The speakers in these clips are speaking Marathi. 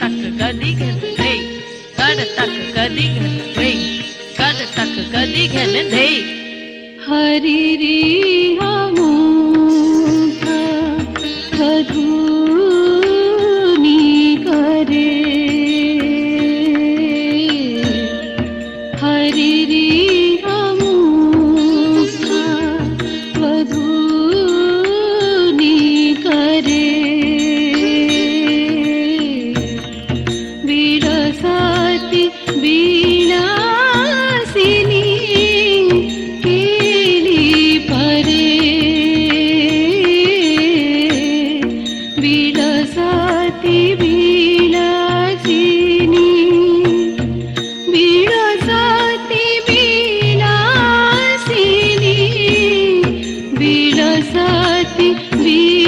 तक कधी घेन दे कड तक कधी घेन दे कड तक कधी घेन दे हरी रे अमोघा वधूनी करे हरी रे अमोघा वधूनी करे विरसाती वीणासिनी केली परे विरसाती वीणासिनी विरसाती वीणासिनी विरसाती वीणासिनी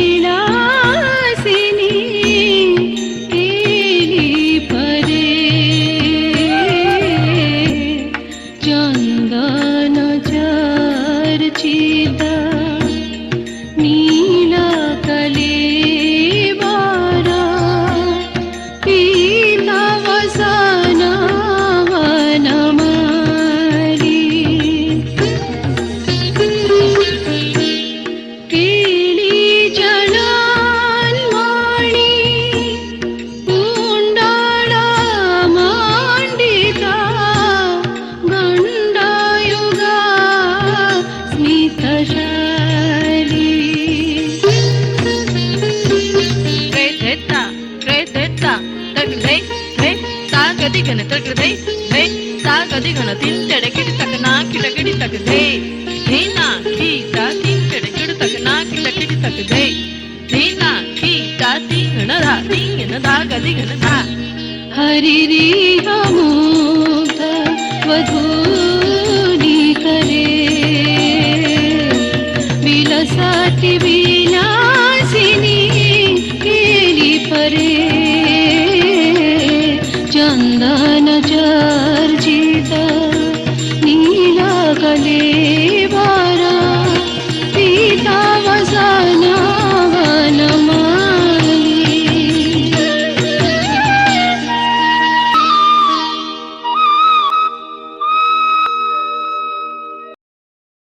केली परे चंदन चर्चिता नीला कलेवारा पीता वसना वनमाली केली जनान्माणी कुंडला मांडिता गंडायुगा स्मितशाली क्रेतेता तक दे दे ता कधी घेन तक दे दे ता कधी घेन तीन तेडे किडी तक ना किडा किडी तक दे दे ना की ता तीन तेडे किडी तक ना किडा किडी तक दे दे ना की ता तीन धा कधी घेन धा हरी रे अमोघा वधूनी करे विलसाती